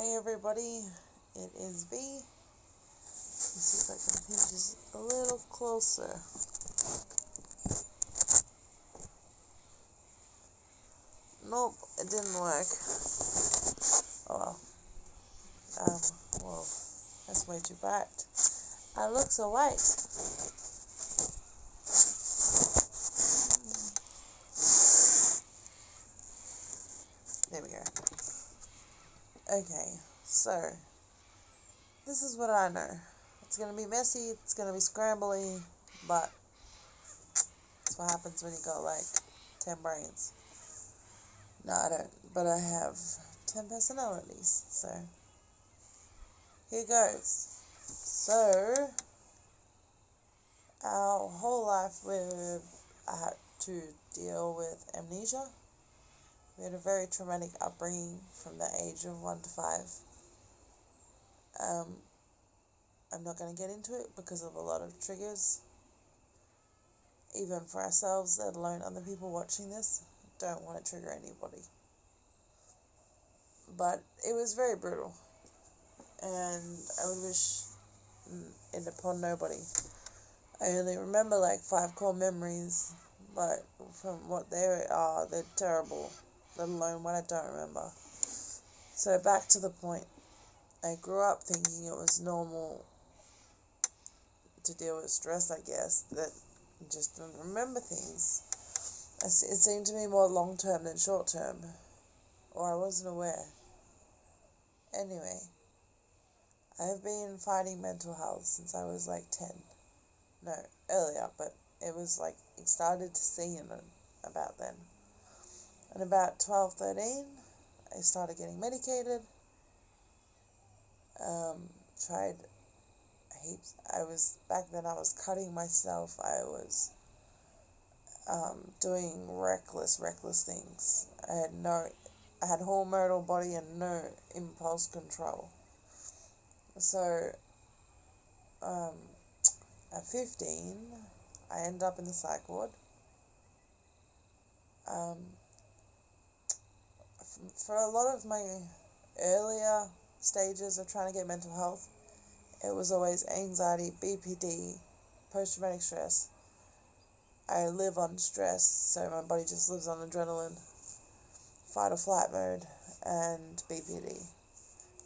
Hi everybody, it is V. Let's see if I can pinch this a little closer. Nope, it didn't work. Oh well. Well, that's way too bright. I look so white. There we go. Okay, so this is what I know. It's gonna be messy, it's gonna be scrambly, but that's what happens when you got like 10 brains. No, I don't, but I have 10 personalities, so here goes. So, our whole life I had to deal with amnesia. We had a very traumatic upbringing from the age of 1 to 5. I'm not going to get into it because of a lot of triggers, even for ourselves, let alone other people watching this. Don't want to trigger anybody. But it was very brutal, and I would wish it upon nobody. I only remember like 5 core memories, but from what they are, they're terrible, let alone what I don't remember. So back to the point. I grew up thinking it was normal to deal with stress, I guess, that I just didn't remember things. It seemed to me more long-term than short-term, or I wasn't aware. Anyway, I have been fighting mental health since I was like 10. No, earlier, but it was like, it started to see in it about then. And about 12, 13, I started getting medicated. Tried heaps. Back then I was cutting myself. I was doing reckless things. I had hormonal body and no impulse control. So, at 15, I ended up in the psych ward. For a lot of my earlier stages of trying to get mental health, it was always anxiety, BPD, post-traumatic stress. I live on stress, so my body just lives on adrenaline, fight or flight mode, and BPD.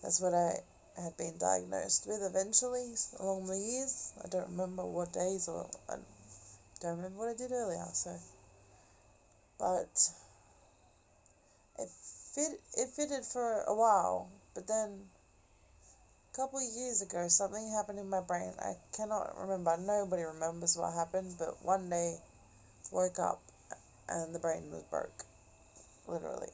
That's what I had been diagnosed with eventually along the years. I don't remember what days, or I don't remember what I did earlier. But it fitted for a while, but then a couple of years ago something happened in my brain. I cannot remember. Nobody remembers what happened, but one day woke up and the brain was broke, literally.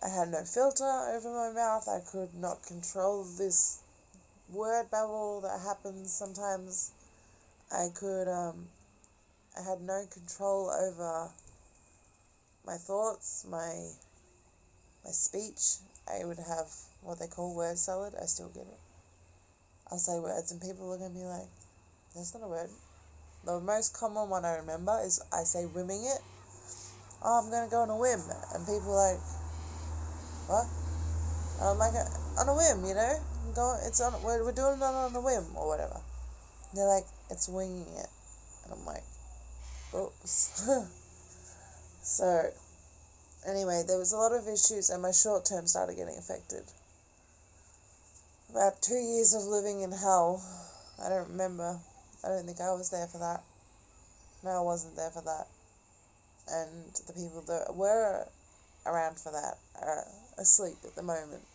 I had no filter over my mouth. I could not control this word babble that happens sometimes. I had no control over my thoughts, my speech. I would have what they call word salad. I still get it. I'll say words and people look at me like, that's not a word. The most common one I remember is I say whimming it. Oh, I'm going to go on a whim. And people are like, what? And I'm like, on a whim, you know? We're doing it on a whim or whatever. And they're like, it's winging it. And I'm like, oops. So, anyway, there was a lot of issues and my short term started getting affected. About 2 years of living in hell. I don't remember. I don't think I was there for that. No, I wasn't there for that. And the people that were around for that are asleep at the moment.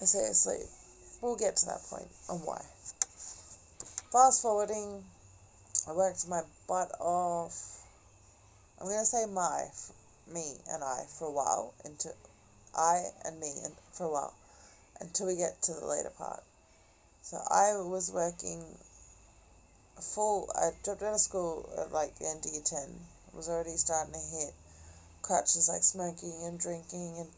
I say asleep. We'll get to that point on why. Fast forwarding, I worked my butt off. I'm going to say me and I for a while, for a while, until we get to the later part. So I was working I dropped out of school at like the end of year 10. I was already starting to hit crutches like smoking and drinking and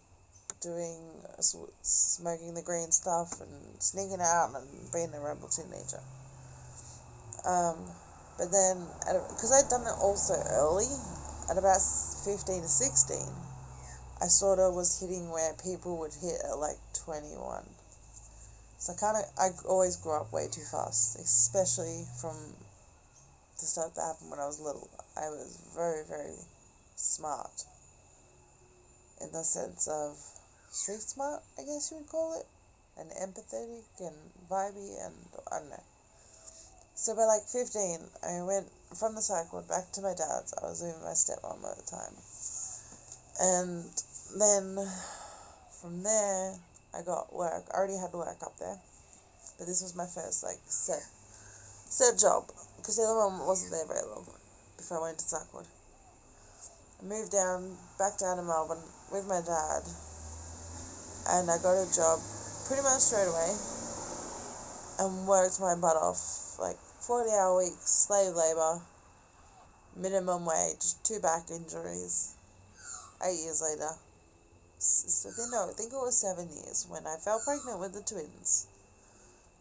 smoking the green stuff and sneaking out and being a rebel teenager. But then, because I'd done it also early, at about 15 to 16, I sort of was hitting where people would hit at like 21. So I always grew up way too fast, especially from the stuff that happened when I was little. I was very, very smart in the sense of street smart, I guess you would call it, and empathetic and vibey, and I don't know. So by like 15, I went from the cycle back to my dad's. I was with my stepmom at the time. And then from there, I got work. I already had work up there. But this was my first like set job. Because the other one wasn't there very long before I went to Cyclwood. I moved back down to Melbourne with my dad. And I got a job pretty much straight away. And worked my butt off. Like 40-hour weeks, slave labour, minimum wage, 2 back injuries. 8 years later. I think it was 7 years when I fell pregnant with the twins.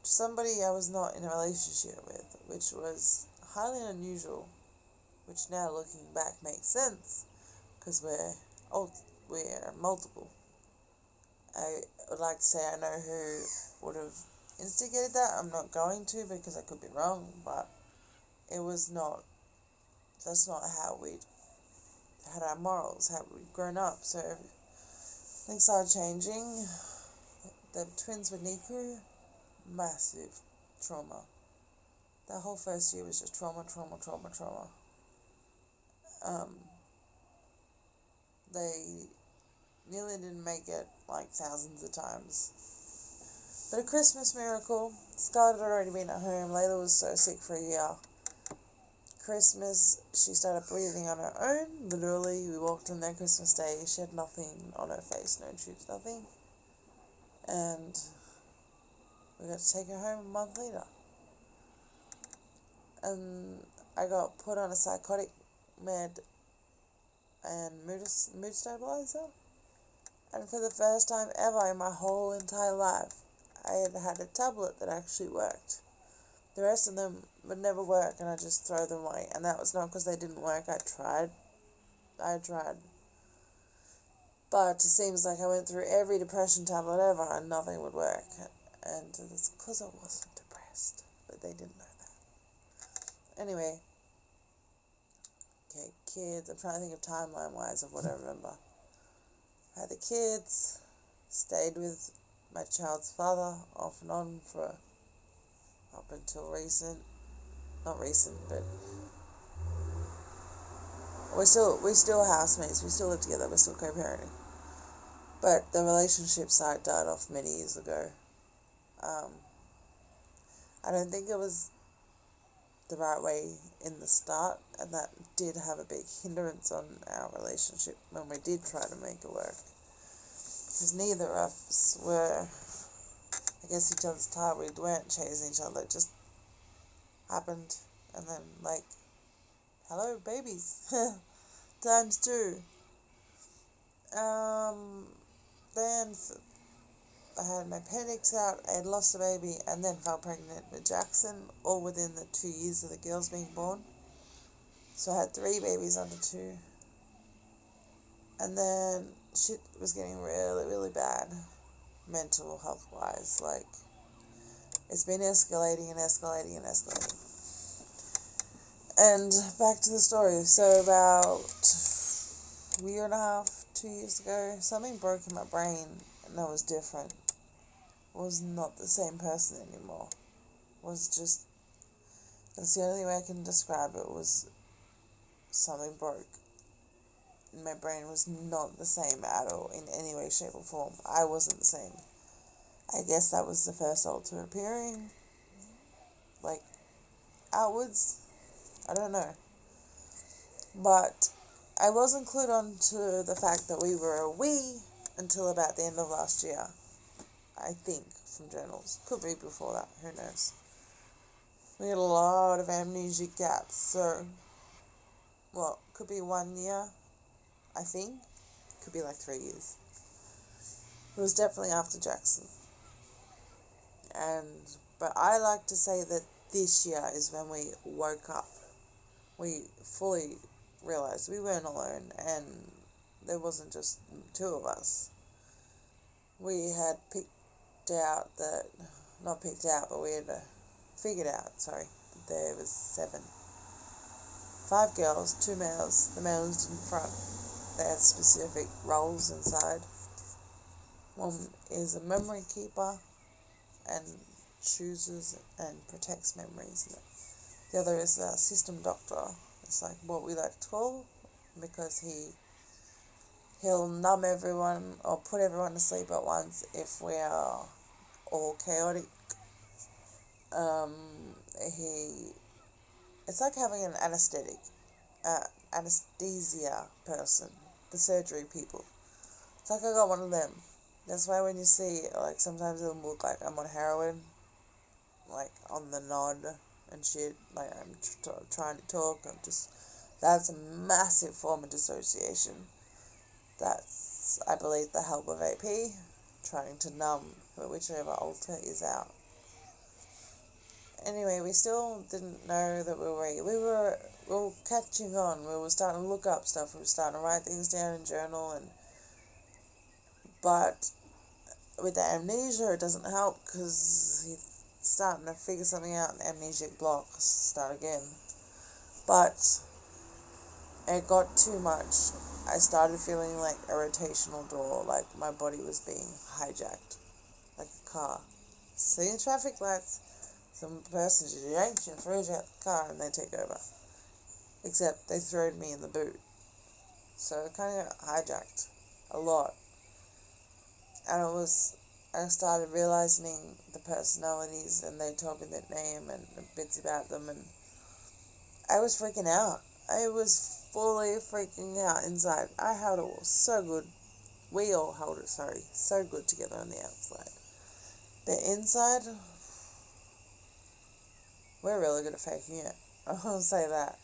Somebody I was not in a relationship with, which was highly unusual, which now looking back makes sense, because we're multiple. I would like to say I know who would have instigated that. I'm not going to, because I could be wrong, but that's not how we'd had our morals, how we'd grown up, so things started changing. The twins with Niku, massive trauma. That whole first year was just trauma. They nearly didn't make it like thousands of times. But a Christmas miracle. Scarlett had already been at home. Layla was so sick for a year. Christmas, she started breathing on her own. Literally, we walked in there Christmas Day. She had nothing on her face, no tubes, nothing. And we got to take her home a month later. And I got put on a psychotic med and mood stabilizer. And for the first time ever in my whole entire life, I had a tablet that actually worked. The rest of them would never work, and I just throw them away. And that was not because they didn't work. I tried. But it seems like I went through every depression tablet ever, and nothing would work. And it's because I wasn't depressed. But they didn't know that. Anyway. Okay, kids. I'm trying to think of timeline-wise of what I remember. I had the kids. Stayed with my child's father off and on for up until not recent, but we're still housemates. We still live together. We're still co-parenting. But the relationship side died off many years ago. I don't think it was the right way in the start, and that did have a big hindrance on our relationship when we did try to make it work. Because neither of us were, I guess, each other's type. We weren't chasing each other. It just happened. And then, like, hello, babies. Times 2. Then I had my appendix out. I had lost a baby and then fell pregnant with Jackson, all within the 2 years of the girls being born. So I had 3 babies under 2. And then shit was getting really, really bad, mental health wise. Like, it's been escalating. And back to the story. So about a year and a half, 2 years ago, something broke in my brain, and I was different. I was not the same person anymore. That's the only way I can describe it, was something broke. My brain was not the same at all, in any way, shape, or form. I wasn't the same. I guess that was the first alter appearing, like, outwards. I don't know. But I wasn't clued on to the fact that we were a we until about the end of last year. I think, from journals. Could be before that, who knows. We had a lot of amnesic gaps, so, could be 1 year, I think. Could be like 3 years. It was definitely after Jackson. But I like to say that this year is when we woke up. We fully realized we weren't alone, and there wasn't just 2 of us. we had picked out that, not picked out, but we had figured out, sorry, there was 7. 5 girls, 2 males. The males in front, they had specific roles inside. One is a memory keeper and chooses and protects memories. The other is a system doctor. It's like what we like to call, because he'll numb everyone or put everyone to sleep at once if we are all chaotic. It's like having an anesthesia person, the surgery people. It's like I got one of them. That's why when you see, like, sometimes it'll look like I'm on heroin, like on the nod and shit, like I'm trying to talk. That's a massive form of dissociation. That's, I believe, the help of AP, trying to numb whichever alter is out. Anyway, we still didn't know that we were catching on. We were starting to look up stuff. We were starting to write things down in journal, but with the amnesia, it doesn't help because he's starting to figure something out, and the amnesic block start again. But it got too much. I started feeling like a rotational door, like my body was being hijacked, like a car. Seeing traffic lights, some person just yanks you and throws you out the car and they take over. Except they threw me in the boot. So it kind of got hijacked a lot. And I started realizing the personalities, and they told me their name and bits about them, and I was freaking out. I was fully freaking out inside. I held it so good. We all held it, so good together on the outside. The inside, we're really good at faking it. I'll say that.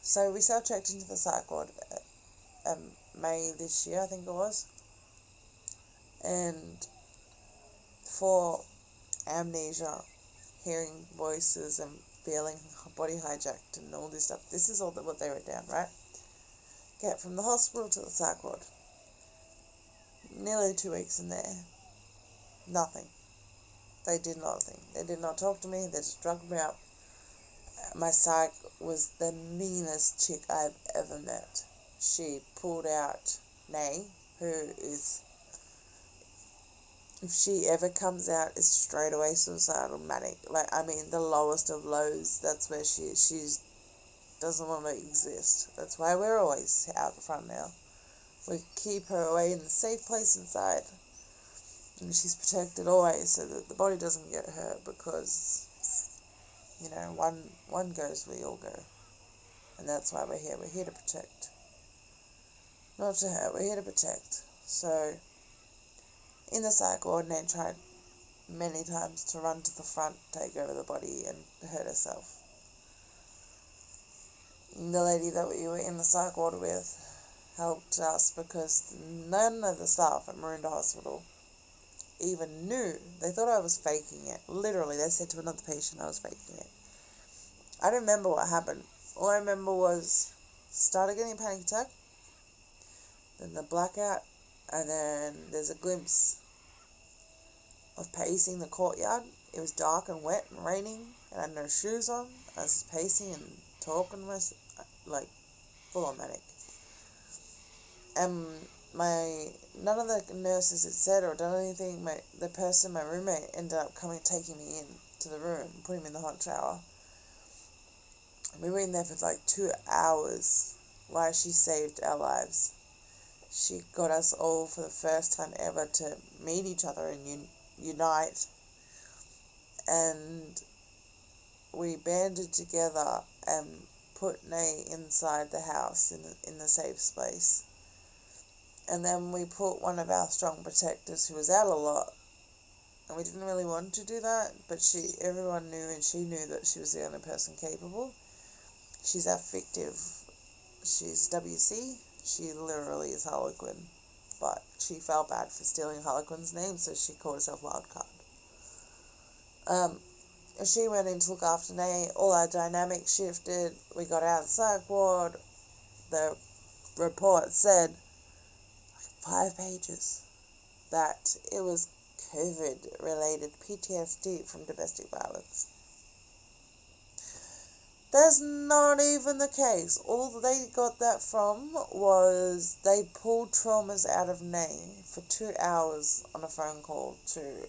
So we self-checked into the psych ward May this year, I think it was. And for amnesia, hearing voices and feeling body hijacked and all this stuff, this is all what they wrote down, right? Get from the hospital to the psych ward. Nearly 2 weeks in there. Nothing. They did nothing. They did not talk to me. They just drugged me up. My psych was the meanest chick I've ever met. She pulled out Nay, who is, if she ever comes out, is straight away suicidal, manic. Like, I mean, the lowest of lows. That's where she is. She doesn't want to exist. That's why we're always out the front now. We keep her away in a safe place inside. And she's protected always so that the body doesn't get hurt, because, one goes, we all go. And that's why we're here. We're here to protect. Not to hurt, we're here to protect. So, in the psych ward, Nan tried many times to run to the front, take over the body, and hurt herself. The lady that we were in the psych ward with helped us, because none of the staff at Maroondah Hospital even knew. They thought I was faking it. Literally, they said to another patient I was faking it. I don't remember what happened. All I remember was started getting a panic attack, then the blackout, and then there's a glimpse of pacing the courtyard. It was dark and wet and raining, and I had no shoes on. I was just pacing and talking to myself, like, full on manic. And none of the nurses had said or done anything. My roommate, ended up taking me in to the room, putting me in the hot shower. We were in there for like 2 hours while she saved our lives. She got us all for the first time ever to meet each other and unite. And we banded together and put Nay inside the house in the safe space. And then we put one of our strong protectors, who was out a lot, and we didn't really want to do that, but everyone knew, and she knew that she was the only person capable. She's our fictive. She's WC. She literally is Harlequin, but she felt bad for stealing Harlequin's name, so she called herself Wildcard. She went in to look after Nay. All our dynamics shifted. We got out of the psych ward. The report said 5 pages that it was COVID-related PTSD from domestic violence. That's not even the case. All they got that from was they pulled traumas out of Nay for 2 hours on a phone call to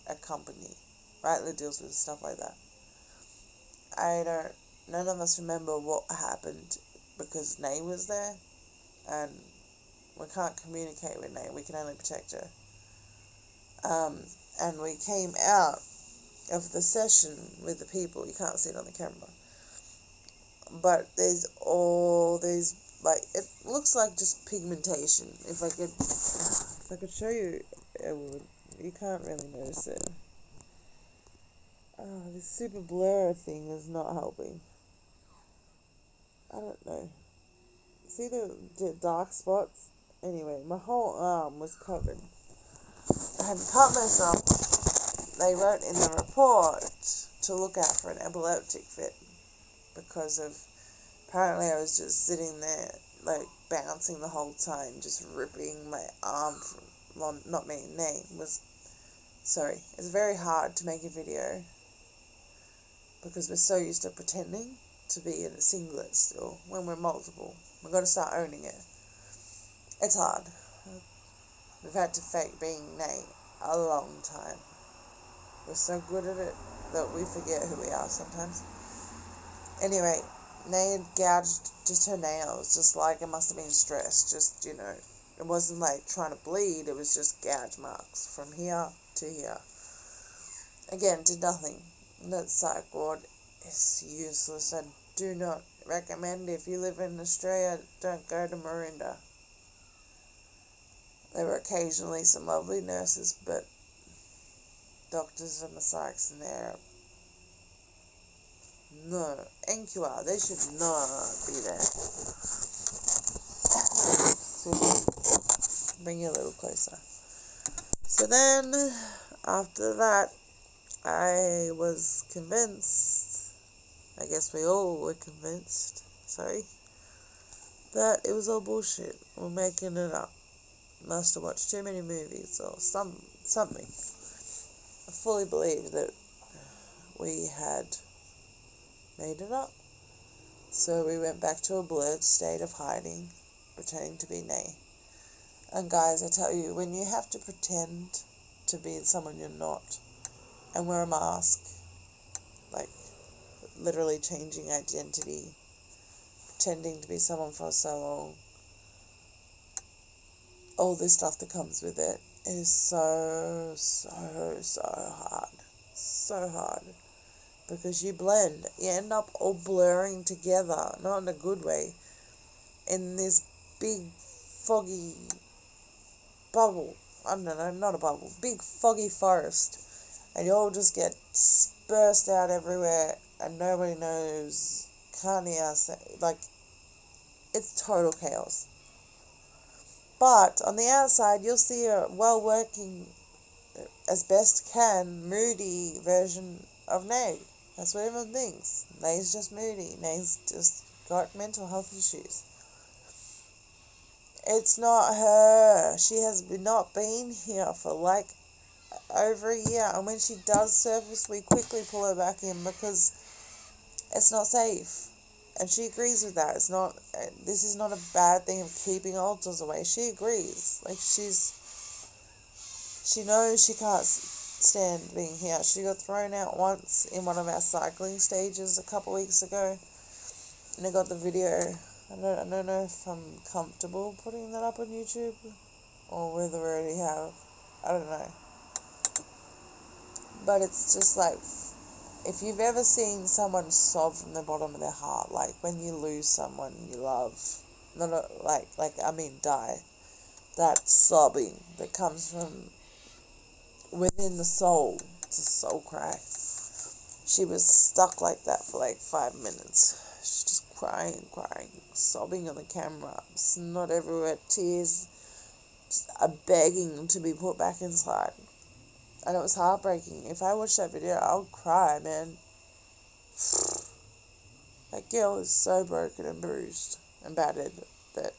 a company, right, that deals with stuff like that. None of us remember what happened because Nay was there, and we can't communicate with Nay. We can only protect her. And we came out of the session with the people. You can't see it on the camera. But there's all these, like, it looks like just pigmentation. If I could show you, it would. You can't really notice it. Oh, this super blur thing is not helping. I don't know. See the dark spots? Anyway, my whole arm was covered. I had cut myself. They wrote in the report to look out for an epileptic fit because of, apparently I was just sitting there, like, bouncing the whole time, just ripping my arm from, well, not me, Nay was, sorry. It's very hard to make a video because we're so used to pretending to be in a singlet still when we're multiple. We've got to start owning it. It's hard. We've had to fake being Nay a long time. We're so good at it that we forget who we are sometimes. Anyway, Nay had gouged just her nails, just like it must have been stress. Just, you know, it wasn't like trying to bleed, it was just gouge marks from here to here. Again, did nothing. That psych ward is useless. I do not recommend, if you live in Australia, don't go to Marinda. There were occasionally some lovely nurses, but doctors and the psychs in there, no. NQR, they should not be there. So, bring you a little closer. So then, after that, I was convinced, I guess we all were convinced, that it was all bullshit. We're making it up. Must have watched too many movies or something. I fully believe that we had made it up. So we went back to a blurred state of hiding, pretending to be Nay. And guys, I tell you, when you have to pretend to be someone you're not, and wear a mask, like literally changing identity, pretending to be someone for so long, all this stuff that comes with it is so hard. So hard. Because you blend. You end up all blurring together, not in a good way, in this big foggy bubble. I don't know, not a bubble. Big foggy forest. And you all just get dispersed out everywhere and nobody knows, can't hear, like, it's total chaos. But on the outside, you'll see a well-working, as best can, moody version of Nay. That's what everyone thinks. Nay's just moody. Nay's just got mental health issues. It's not her. She has not been here for like over a year. And when she does surface, we quickly pull her back in because it's not safe. And she agrees with that. This is not a bad thing of keeping alters away. She agrees. Like, she knows she can't stand being here. She got thrown out once in one of our cycling stages a couple weeks ago. And I got the video. I don't know if I'm comfortable putting that up on YouTube or whether I already have. I don't know. But it's just like, if you've ever seen someone sob from the bottom of their heart, like when you lose someone you love, die, that sobbing that comes from within the soul, it's a soul cry. She was stuck like that for like 5 minutes. She's just crying, sobbing on the camera, snot everywhere, tears, just begging to be put back inside. And it was heartbreaking. If I watched that video, I would cry, man. That girl is so broken and bruised and battered that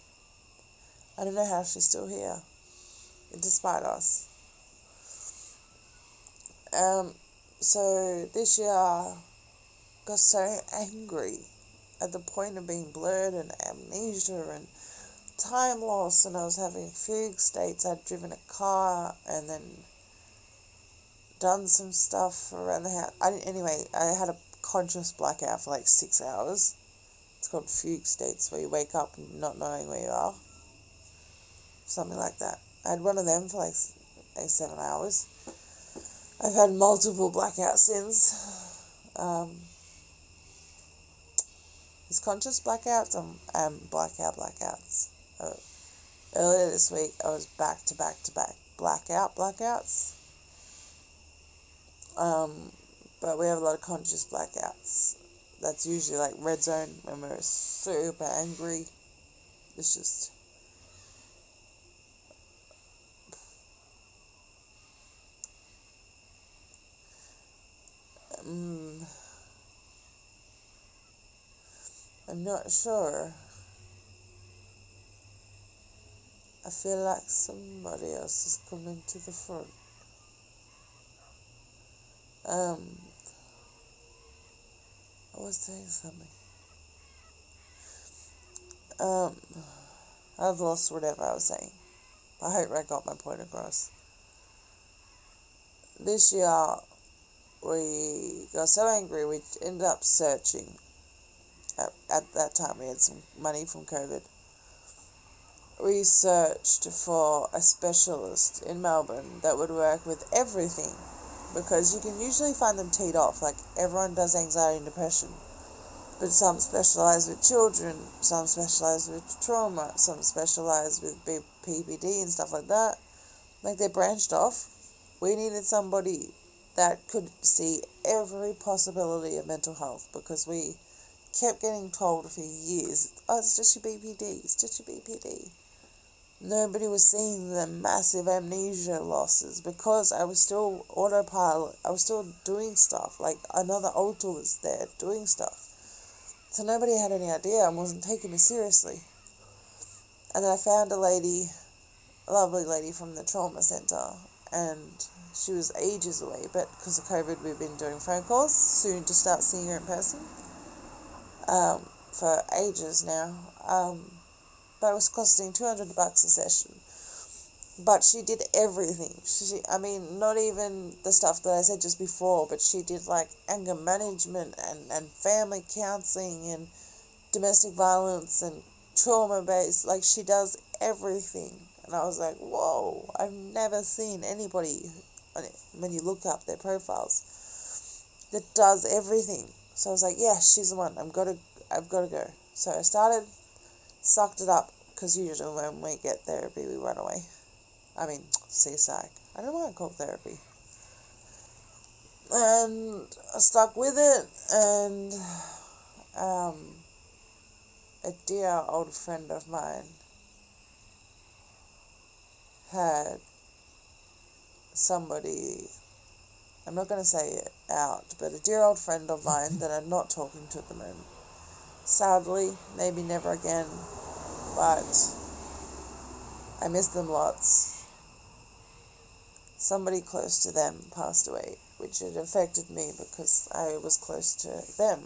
I don't know how she's still here. despite us. So this year I got so angry at the point of being blurred and amnesia and time loss, and I was having fugue states. I'd driven a car and then done some stuff around the house. I had a conscious blackout for like 6 hours. It's called fugue states, where you wake up not knowing where you are. Something like that. I had one of them for like 7 hours. I've had multiple blackouts since. There's conscious blackouts and blackouts. Earlier this week, I was back to back blackouts. But we have a lot of conscious blackouts. That's usually like red zone when we're super angry. It's just... I'm not sure. I feel like somebody else is coming to the front. I was saying something. I've lost whatever I was saying. I hope I got my point across. This year, we got so angry, we ended up searching. At that time, we had some money from COVID. We searched for a specialist in Melbourne that would work with everything, because you can usually find them teed off. Like, everyone does anxiety and depression, but some specialise with children, some specialise with trauma, some specialise with PPD and stuff like that. Like, they're branched off. We needed somebody that could see every possibility of mental health, because we kept getting told for years, oh, it's just your BPD. Nobody was seeing the massive amnesia losses, because I was still autopilot. I was still doing stuff. Like, another alter was there doing stuff. So nobody had any idea and wasn't taking me seriously. And then I found a lovely lady from the trauma centre, and she was ages away, but because of COVID we've been doing phone calls, soon to start seeing her in person, for ages now. But it was costing $200 a session. But she did everything. Not even the stuff that I said just before, but she did like anger management and family counselling and domestic violence and trauma-based. Like, she does everything. And I was like, whoa, I've never seen anybody, when you look up their profiles, that does everything. So I was like, yeah, she's the one. I've got to go. So I started, sucked it up, because usually when we get therapy, we run away. CSAC. I don't know why I call it therapy. And I stuck with it, and a dear old friend of mine had somebody, I'm not going to say it out, but a dear old friend of mine that I'm not talking to at the moment. Sadly, maybe never again, but I miss them lots. Somebody close to them passed away, which had affected me because I was close to them.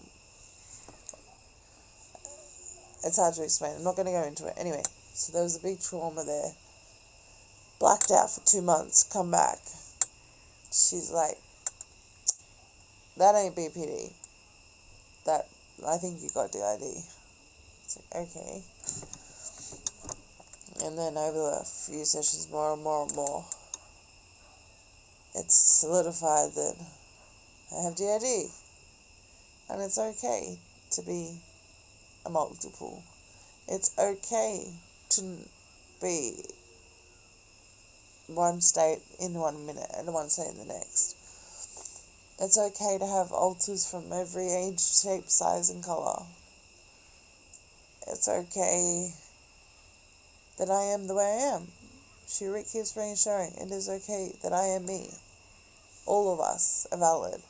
It's hard to explain. I'm not going to go into it. Anyway, so there was a big trauma there. Blacked out for 2 months. Come back. She's like, that ain't BPD. I think you got DID. It's like, okay. And then over a few sessions, more and more, it's solidified that I have DID. And it's okay to be a multiple. It's okay to be one state in 1 minute and one state in the next. It's okay to have alters from every age, shape, size, and colour. It's okay that I am the way I am. She keeps reassuring, it is okay that I am me. All of us are valid.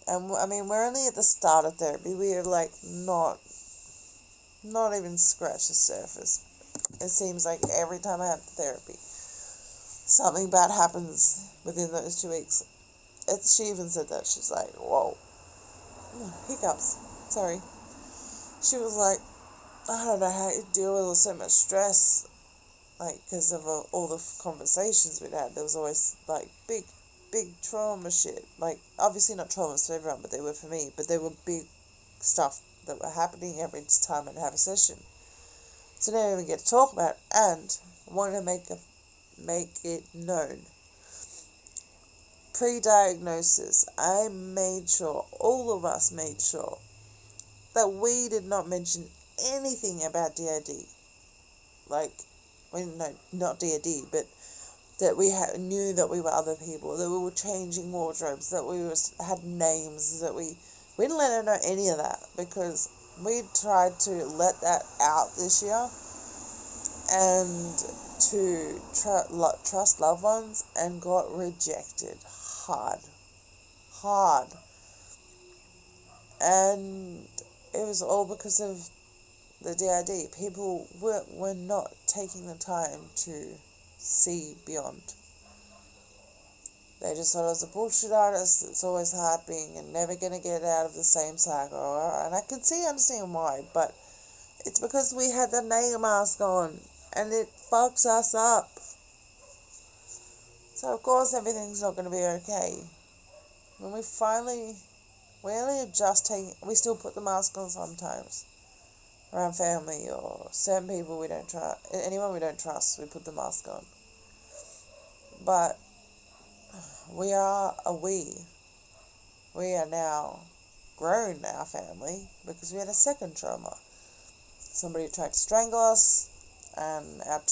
And we're only at the start of therapy. We are like not even scratched the surface. It seems like every time I have therapy, something bad happens within those 2 weeks. She even said that. She's like, whoa, hiccups. Sorry. She was like, I don't know how you deal with so much stress. Like, because of all the conversations we'd had, there was always, like, big trauma shit. Like, obviously not traumas for everyone, but they were for me. But they were big stuff that were happening every time I'd have a session. So now I even get to talk about it, and want to make it known. Pre-diagnosis, I made sure, all of us made sure, that we did not mention anything about DID. Like, no, not DID, but that we knew that we were other people, that we were changing wardrobes, that we had names, that we didn't let her know any of that, because we tried to let that out this year, and to trust loved ones, and got rejected hard, and it was all because of the DID. People were not taking the time to see beyond. They just thought I was a bullshit artist that's always harping and never going to get out of the same cycle. And I can understand why, but it's because we had the name mask on, and it fucks us up. So of course everything's not going to be okay. When we still put the mask on sometimes. Around family or certain people we don't trust, anyone we don't trust, we put the mask on. But we are now grown, our family, because we had a second trauma. Somebody tried to strangle us, and our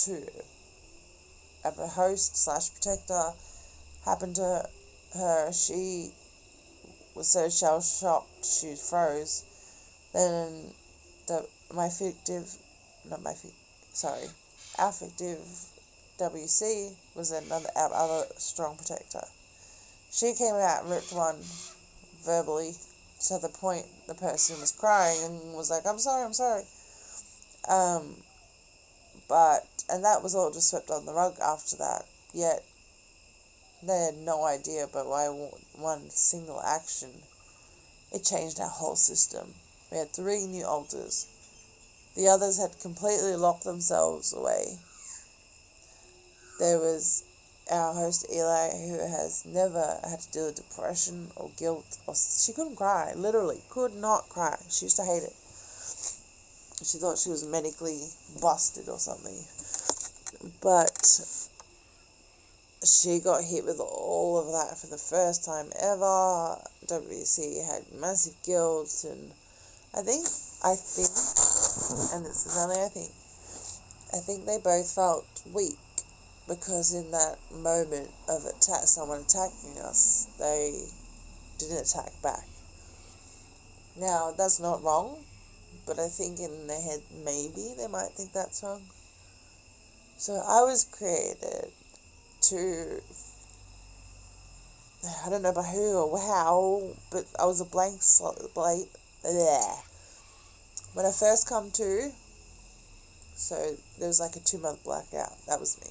host / protector happened to her. She was so shell shocked she froze. Then affective WC was our other strong protector. She came out and ripped one verbally to the point the person was crying and was like, I'm sorry. And that was all just swept on the rug after that. Yet they had no idea, but by one single action, it changed our whole system. We had 3 new alters. The others had completely locked themselves away. There was our host Eli, who has never had to deal with depression or guilt. She couldn't cry, literally could not cry. She used to hate it. She thought she was medically busted or something. But she got hit with all of that for the first time ever. WC had massive guilt, and I think, and this is only I think they both felt weak, because in that moment of someone attacking us, they didn't attack back. Now, that's not wrong, but I think in their head, maybe they might think that's wrong. So I was created to, I don't know by who or how, but I was a blank slate. When I first come to, so there was like a 2-month blackout. That was me.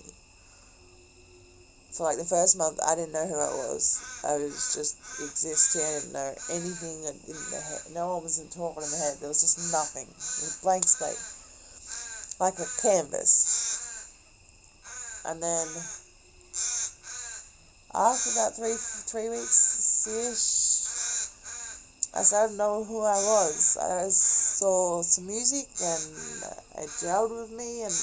For like the first month, I didn't know who I was. I was just existing. I didn't know anything in the head. No one was talking in the head. There was just nothing. It was a blank slate. Like a canvas. And then after that 3 weeks-ish, I started to know who I was. I saw some music, and it gelled with me, and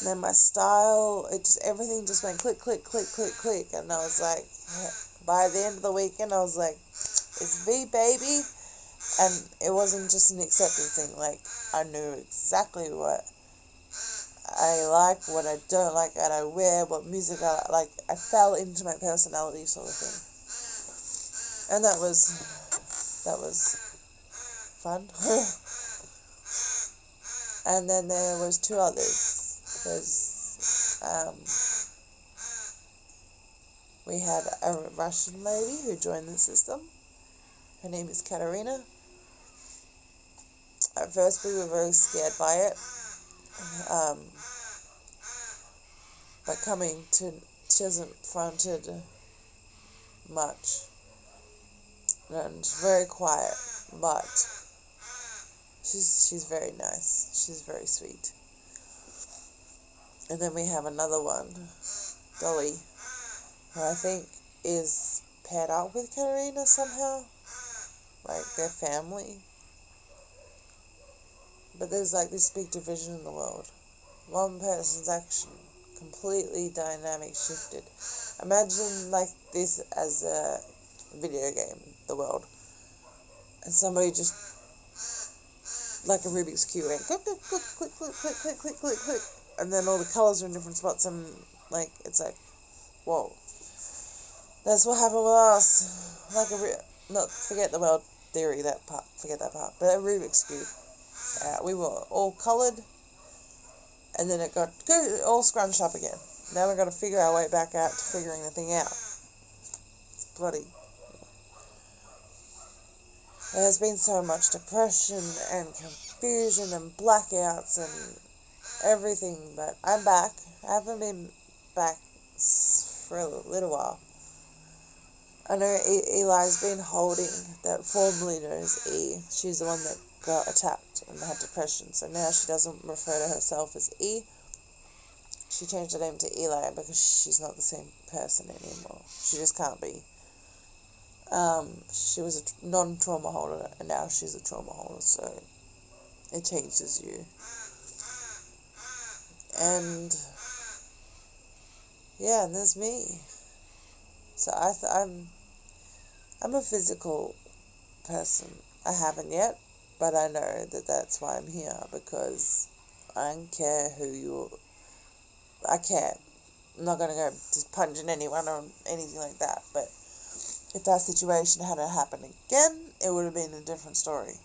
then my style, everything just went click, click, click, click, click, and I was like, by the end of the weekend, I was like, it's me, baby, and it wasn't just an acceptance thing. Like, I knew exactly what I like, what I don't like, and I wear, what music I like. I fell into my personality, sort of thing, and that was fun. And then there was 2 others. We had a Russian lady who joined the system. Her name is Katerina. At first we were very scared by it. Um, but she hasn't fronted much, and very quiet, but she's very nice. She's very sweet. And then we have another one, Dolly, who I think is paired up with Katarina somehow, like their family. But there's like this big division in the world. One person's action completely dynamic shifted. Imagine like this as a video game, the world, and somebody just like a Rubik's Cube went click click click click click click click click click click, and then all the colors are in different spots, and like it's like, whoa. That's what happened with us. Like not forget the world theory, that part, forget that part, but a Rubik's Cube. We were all coloured, and then it got all scrunched up again. Now we've got to figure our way back out to figuring the thing out. It's bloody. There's been so much depression and confusion and blackouts and everything, but I'm back. I haven't been back for a little while. I know Eli's been holding that formerly known as E. She's the one that got attacked and had depression, so now she doesn't refer to herself as E. She changed her name to Eli because she's not the same person anymore. She just can't be. She was a non-trauma holder, and now she's a trauma holder, so it changes you. And yeah, and there's me. So I'm a physical person. I haven't yet, but I know that that's why I'm here, because I don't care who you. I care. I'm not gonna go just punching anyone or anything like that, but if that situation had happened again, it would have been a different story.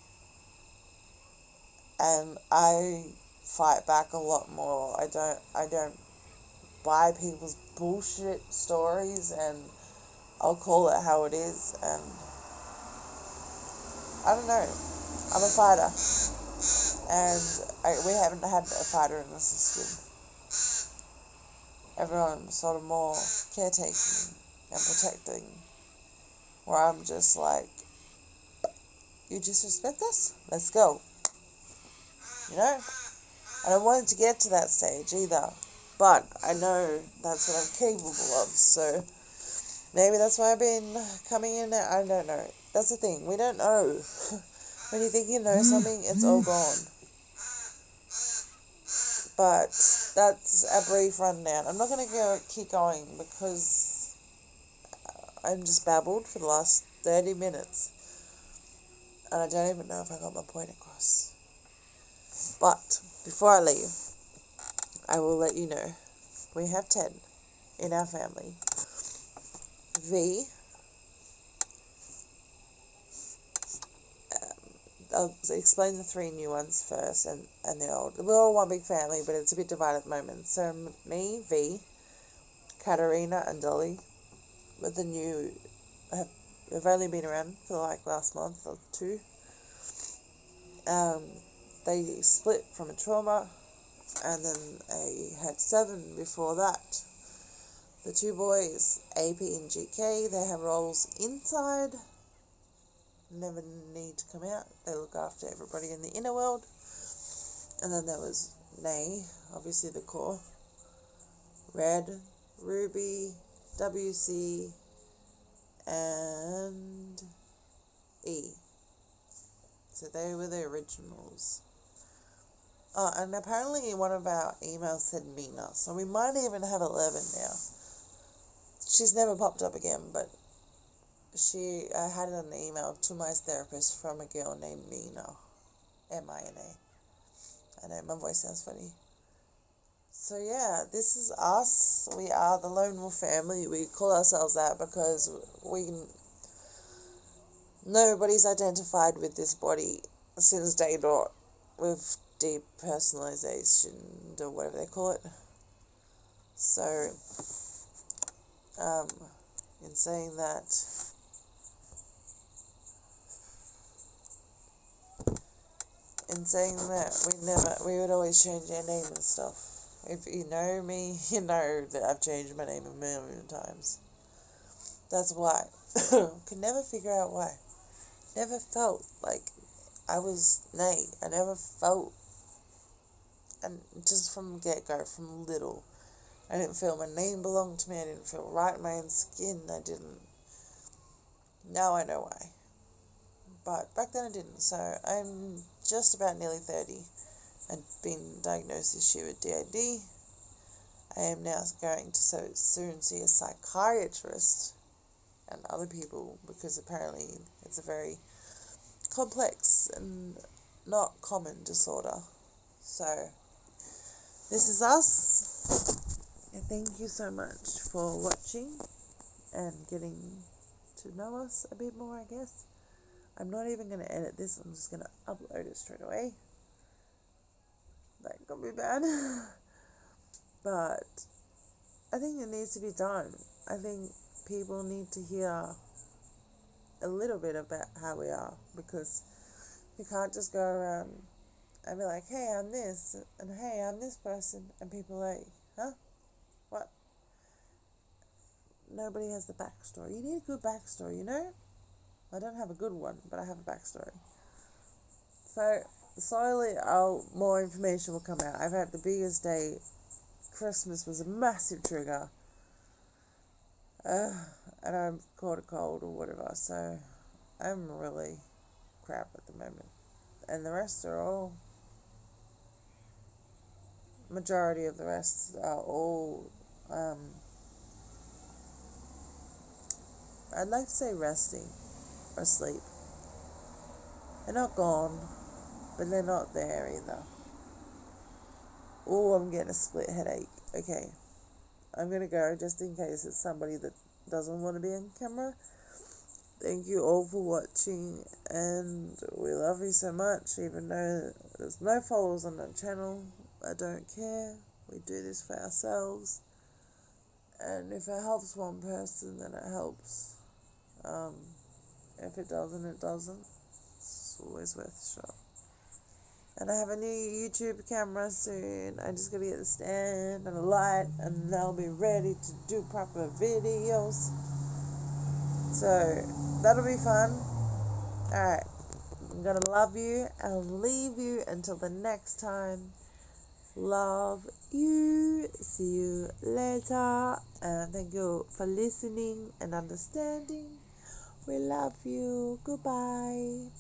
And I fight back a lot more. I don't buy people's bullshit stories, and I'll call it how it is. And I don't know. I'm a fighter, and we haven't had a fighter in the system. Everyone's sort of more caretaking and protecting, where I'm just like, you disrespect us? Let's go. You know? I don't want it to get to that stage either, but I know that's what I'm capable of, so maybe that's why I've been coming in there. I don't know. That's the thing. We don't know. When you think you know something, it's all gone. But that's a brief rundown. I'm not going to keep going because I'm just babbled for the last 30 minutes. And I don't even know if I got my point across. But before I leave, I will let you know we have 10 in our family. V. I'll explain the 3 new ones first, and the old. We're all one big family, but it's a bit divided at the moment. So me, V, Katarina, and Dolly, with the new, have only been around for like last month or 2. They split from a trauma, and then I had 7 before that. The 2 boys, AP and GK, they have roles inside, never need to come out. They look after everybody in the inner world. And then there was Nay, obviously the core, Red, Ruby, WC, and E. So they were the originals. Oh, and apparently one of our emails said Mina, so we might even have 11 now. She's never popped up again, but I had an email to my therapist from a girl named Mina, Mina. I know, my voice sounds funny. So yeah, this is us. We are the Lone Wolf family. We call ourselves that because nobody's identified with this body since day dot with depersonalization or whatever they call it. So, in saying that, in saying that we would always change our name and stuff. If you know me, you know that I've changed my name a million times. That's why. Could never figure out why. Never felt like I was Nate. I never felt, and just from get-go, from little, I didn't feel my name belonged to me. I didn't feel right in my own skin. I didn't. Now I know why. But back then I didn't. So I'm just about nearly 30. I've been diagnosed this year with DID. I am now going to so soon see a psychiatrist and other people, because apparently it's a very complex and not common disorder. So this is us, and thank you so much for watching and getting to know us a bit more, I guess. I'm not even going to edit this. I'm just going to upload it straight away. That could be bad. But I think it needs to be done. I think people need to hear a little bit about how we are, because you can't just go around and be like, hey, I'm this, and hey, I'm this person, and people are like, huh? What? Nobody has the backstory. You need a good backstory, you know? I don't have a good one, but I have a backstory. So slowly, more information will come out. I've had the biggest day. Christmas was a massive trigger. And I've caught a cold or whatever, so I'm really crap at the moment. And the rest are all, majority of the rest are all, I'd like to say resting or sleep. They're not gone, but they're not there either. Oh, I'm getting a split headache. Okay, I'm going to go just in case it's somebody that doesn't want to be on camera. Thank you all for watching, and we love you so much. Even though there's no followers on the channel, I don't care. We do this for ourselves, and if it helps one person, then it helps. If it doesn't, it doesn't. It's always worth a shot. And I have a new YouTube camera soon. I just gotta get the stand and a light, and they'll be ready to do proper videos. So that'll be fun. Alright, I'm gonna love you and leave you until the next time. Love you. See you later. And thank you for listening and understanding. We love you. Goodbye.